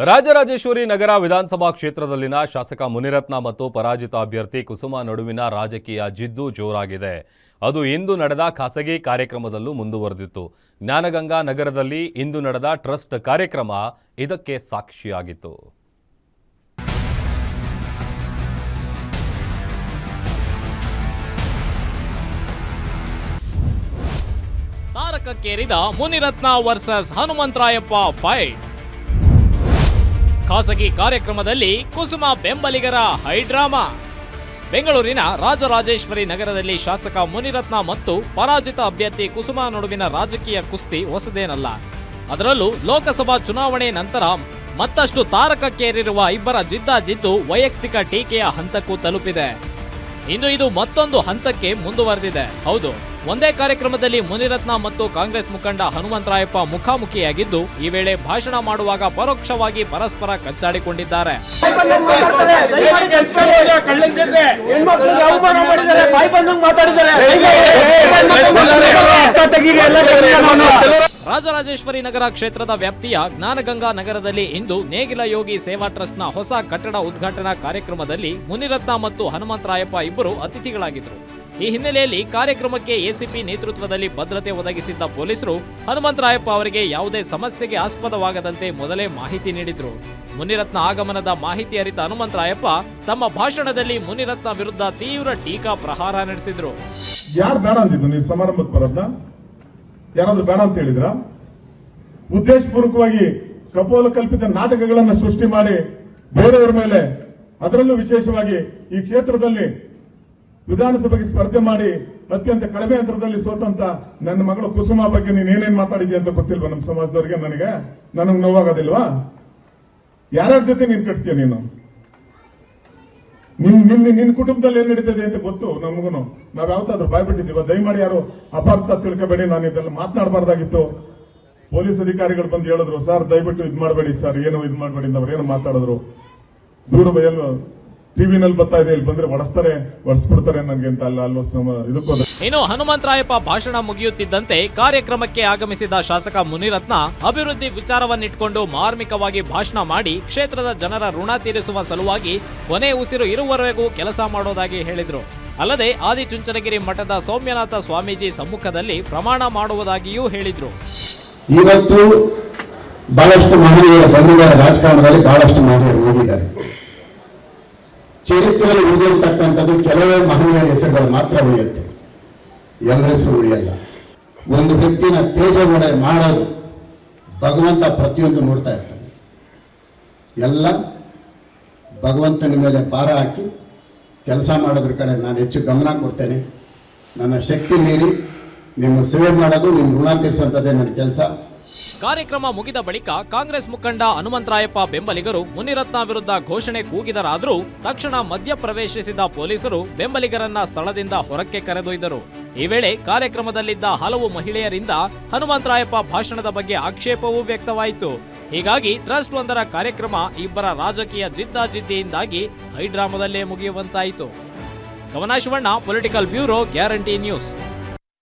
ರಾಜರಾಜೇಶ್ವರಿ ನಗರ ವಿಧಾನಸಭಾ ಕ್ಷೇತ್ರದಲ್ಲಿನ ಶಾಸಕ ಮುನಿರತ್ನ ಮತ್ತು ಪರಾಜಿತ ಅಭ್ಯರ್ಥಿ ಕುಸುಮಾ ನಡುವಿನ ರಾಜಕೀಯ ಜಿದ್ದು ಜೋರಾಗಿದೆ. ಅದು ಇಂದು ನಡೆದ ಖಾಸಗಿ ಕಾರ್ಯಕ್ರಮದಲ್ಲೂ ಮುಂದುವರೆದಿತ್ತು. ಜ್ಞಾನಗಂಗಾ ನಗರದಲ್ಲಿ ಇಂದು ನಡೆದ ಟ್ರಸ್ಟ್ ಕಾರ್ಯಕ್ರಮ ಇದಕ್ಕೆ ಸಾಕ್ಷಿಯಾಗಿತ್ತು. ತಾರಕಕ್ಕೇರಿದ ಮುನಿರತ್ನ ವರ್ಸಸ್ ಹನುಮಂತರಾಯಪ್ಪ ಫೈಟ್. ಖಾಸಗಿ ಕಾರ್ಯಕ್ರಮದಲ್ಲಿ ಕುಸುಮಾ ಬೆಂಬಲಿಗರ ಹೈಡ್ರಾಮಾ. ಬೆಂಗಳೂರಿನ ರಾಜರಾಜೇಶ್ವರಿ ನಗರದಲ್ಲಿ ಶಾಸಕ ಮುನಿರತ್ನ ಮತ್ತು ಪರಾಜಿತ ಅಭ್ಯರ್ಥಿ ಕುಸುಮಾ ನಡುವಿನ ರಾಜಕೀಯ ಕುಸ್ತಿ ಹೊಸದೇನಲ್ಲ. ಅದರಲ್ಲೂ ಲೋಕಸಭಾ ಚುನಾವಣೆ ನಂತರ ಮತ್ತಷ್ಟು ತಾರಕಕ್ಕೇರಿರುವ ಇಬ್ಬರ ಜಿದ್ದಾಜಿದ್ದು ವೈಯಕ್ತಿಕ ಟೀಕೆಯ ಹಂತಕ್ಕೂ ತಲುಪಿದೆ. ಇಂದು ಇದು ಮತ್ತೊಂದು ಹಂತಕ್ಕೆ ಮುಂದುವರೆದಿದೆ. ಹೌದು, ಒಂದೇ ಕಾರ್ಯಕ್ರಮದಲ್ಲಿ ಮುನಿರತ್ನ ಮತ್ತು ಕಾಂಗ್ರೆಸ್ ಮುಖಂಡ ಹನುಮಂತರಾಯಪ್ಪ ಮುಖಾಮುಖಿಯಾಗಿದ್ದು, ಈ ವೇಳೆ ಭಾಷಣ ಮಾಡುವಾಗ ಪರೋಕ್ಷವಾಗಿ ಪರಸ್ಪರ ಕಚ್ಚಾಡಿಕೊಂಡಿದ್ದಾರೆ. ರಾಜರಾಜೇಶ್ವರಿ ನಗರ ಕ್ಷೇತ್ರದ ವ್ಯಾಪ್ತಿಯ ಜ್ಞಾನಗಂಗಾ ನಗರದಲ್ಲಿ ಇಂದು ನೇಗಿಲ ಯೋಗಿ ಸೇವಾ ಟ್ರಸ್ಟ್ನ ಹೊಸ ಕಟ್ಟಡ ಉದ್ಘಾಟನಾ ಕಾರ್ಯಕ್ರಮದಲ್ಲಿ ಮುನಿರತ್ನ ಮತ್ತು ಹನುಮಂತರಾಯಪ್ಪ ಇಬ್ಬರು ಅತಿಥಿಗಳಾಗಿದ್ದರು. ಈ ಹಿನ್ನೆಲೆಯಲ್ಲಿ ಕಾರ್ಯಕ್ರಮಕ್ಕೆ ಎಸಿಪಿ ನೇತೃತ್ವದಲ್ಲಿ ಭದ್ರತೆ ಒದಗಿಸಿದ್ದ ಪೊಲೀಸರು ಹನುಮಂತರಾಯಪ್ಪ ಅವರಿಗೆ ಯಾವುದೇ ಸಮಸ್ಯೆಗೆ ಆಸ್ಪದವಾಗದಂತೆ ಮೊದಲೇ ಮಾಹಿತಿ ನೀಡಿದ್ರು. ಮುನಿರತ್ನ ಆಗಮನದ ಮಾಹಿತಿ ಅರಿತ ಹನುಮಂತರಾಯಪ್ಪ ತಮ್ಮ ಭಾಷಣದಲ್ಲಿ ಮುನಿರತ್ನ ವಿರುದ್ಧ ತೀವ್ರ ಟೀಕಾ ಪ್ರಹಾರ ನಡೆಸಿದ್ರು. ಯಾರು ಬೇಡ ಅಂತಿದ್ದು ನೀವು ಸಮಾರಂಭಕ್ಕೆ ಬರೋದ್ನ? ಯಾರಾದ್ರೂ ಬೇಡ ಅಂತ ಹೇಳಿದ್ರ? ಉದ್ದೇಶಪೂರ್ವಕವಾಗಿ ಕಪೋಲ ಕಲ್ಪಿತ ನಾಟಕಗಳನ್ನು ಸೃಷ್ಟಿ ಮಾಡಿ ಬೇರೆಯವರ ಮೇಲೆ, ಅದರಲ್ಲೂ ವಿಶೇಷವಾಗಿ ಈ ಕ್ಷೇತ್ರದಲ್ಲಿ ವಿಧಾನಸಭೆಗೆ ಸ್ಪರ್ಧೆ ಮಾಡಿ ಅತ್ಯಂತ ಕಡಿಮೆ ಅಂತರದಲ್ಲಿ ಸೋತಂತ ನನ್ನ ಮಗಳು ಕುಸುಮಾ ಬಗ್ಗೆ ನೀನ್ ಏನೇನ್ ಮಾತಾಡಿದ್ಯಾ ಅಂತ ಗೊತ್ತಿಲ್ವಾ ನಮ್ಮ ಸಮಾಜದವರಿಗೆ? ನನಗೆ ನೋವಾಗೋದಿಲ್ವಾ? ಯಾರ್ಯಾರ ಜೊತೆ ನೀನ್ ಕಟ್ತೀಯ? ನೀನು ನಿನ್ನ ಕುಟುಂಬದಲ್ಲಿ ಏನ್ ನಡೀತದೆ ಅಂತ ಗೊತ್ತು ನಮಗೂ. ನಾವ್ ಯಾವತ್ತಾದ್ರೂ ಬಾಯ್ಬಿಟ್ಟಿದ್ದೀವ? ದಯಮಾಡಿ ಯಾರು ಅಪಾರ್ಥ ತಿಳ್ಕೊಬೇಡಿ. ನಾನು ಇದೆಲ್ಲ ಮಾತನಾಡಬಾರ್ದಾಗಿತ್ತು. ಪೊಲೀಸ್ ಅಧಿಕಾರಿಗಳು ಬಂದು ಹೇಳಿದ್ರು, ಸರ್ ದಯವಿಟ್ಟು ಇದ್ ಮಾಡಬೇಡಿ ಸರ್, ಏನು ಇದ್ ಮಾಡಬೇಡಿ ಅಂತ. ಅವ್ರೇನು ಮಾತಾಡಿದ್ರು? ದೂರ ಬಯಲು ಟಿವಿನಲ್ಲಿ ಬರ್ತಾ ಇದೆ, ಇಲ್ಲಿ ಬಂದ್ರೆ ಹೊಡೆಸ್ಬಿಡ್ತಾರೆ ನನಗೆ ಅಂತ ಇದಕ್ಕೂ. ಇನ್ನು ಹನುಮಂತರಾಯಪ್ಪ ಭಾಷಣ ಮುಗಿಯುತ್ತಿದ್ದಂತೆ ಕಾರ್ಯಕ್ರಮಕ್ಕೆ ಆಗಮಿಸಿದ ಶಾಸಕ ಮುನಿರತ್ನ ಅಭಿವೃದ್ಧಿ ವಿಚಾರವನ್ನಿಟ್ಕೊಂಡು ಮಾರ್ಮಿಕವಾಗಿ ಭಾಷಣ ಮಾಡಿ ಕ್ಷೇತ್ರದ ಜನರ ಋಣ ತೀರಿಸುವ ಸಲುವಾಗಿ ಕೊನೆ ಉಸಿರು ಇರುವವರೆಗೂ ಕೆಲಸ ಮಾಡೋದಾಗಿ ಹೇಳಿದ್ರು. ಅಲ್ಲದೆ ಆದಿಚುಂಚನಗಿರಿ ಮಠದ ಸೌಮ್ಯನಾಥ ಸ್ವಾಮೀಜಿ ಸಮ್ಮುಖದಲ್ಲಿ ಪ್ರಮಾಣ ಮಾಡುವುದಾಗಿಯೂ ಹೇಳಿದ್ರು. ಇವತ್ತು ಬಹಳಷ್ಟು ಮಹಿಳೆಯರು ಬಂದಿದ್ದಾರೆ, ರಾಜಕಾರಣದಲ್ಲಿ ಬಹಳಷ್ಟು ಮಹಿಳೆಯರು ಹೋಗಿದ್ದಾರೆ. ಚರಿತ್ರೆಯಲ್ಲಿ ಉಳಿದಿರತಕ್ಕಂಥದ್ದು ಕೆಲವೇ ಮಹಿಳೆಯರ ಹೆಸರುಗಳು ಮಾತ್ರ ಉಳಿಯುತ್ತೆ, ಎಲ್ಲರ ಹೆಸರು ಉಳಿಯಲ್ಲ. ಒಂದು ವ್ಯಕ್ತಿನ ತೇಜಗುಣೆ ಮಾಡೋದು ಭಗವಂತ ಪ್ರತಿಯೊಂದು ನೋಡ್ತಾ ಇರ್ತಾನೆ. ಎಲ್ಲ ಭಗವಂತನ ಮೇಲೆ ಭಾರ ಹಾಕಿ ಕೆಲಸ ಮಾಡೋದ್ರ ಕಡೆ ನಾನು ಹೆಚ್ಚು ಗಮನ ಕೊಡ್ತೇನೆ. ನನ್ನ ಶಕ್ತಿ ಮೀರಿ ನಿಮ್ಮ ಸೇವೆ ಮಾಡೋದು, ನಿಮ್ಮ ಋಣ ತೀರಿಸುವಂಥದ್ದೇ ನನ್ನ ಕೆಲಸ. ಕಾರ್ಯಕ್ರಮ ಮುಗಿದ ಬಳಿಕ ಕಾಂಗ್ರೆಸ್ ಮುಖಂಡ ಹನುಮಂತರಾಯಪ್ಪ ಬೆಂಬಲಿಗರು ಮುನಿರತ್ನ ವಿರುದ್ಧ ಘೋಷಣೆ ಕೂಗಿದರಾದರೂ ತಕ್ಷಣ ಮಧ್ಯ ಪ್ರವೇಶಿಸಿದ ಪೊಲೀಸರು ಬೆಂಬಲಿಗರನ್ನ ಸ್ಥಳದಿಂದ ಹೊರಕ್ಕೆ ಕರೆದೊಯ್ದರು. ಈ ವೇಳೆ ಕಾರ್ಯಕ್ರಮದಲ್ಲಿದ್ದ ಹಲವು ಮಹಿಳೆಯರಿಂದ ಹನುಮಂತರಾಯಪ್ಪ ಭಾಷಣದ ಬಗ್ಗೆ ಆಕ್ಷೇಪವೂ ವ್ಯಕ್ತವಾಯಿತು. ಹೀಗಾಗಿ ಟ್ರಸ್ಟ್ ಒಂದರ ಕಾರ್ಯಕ್ರಮ ಇಬ್ಬರ ರಾಜಕೀಯ ಜಿದ್ದಾಜಿದ್ದಿಯಿಂದಾಗಿ ಹೈಡ್ರಾಮಾದಲ್ಲೇ ಮುಗಿಯುವಂತಾಯಿತು. ಕವನ Shivanna, political bureau, guarantee news.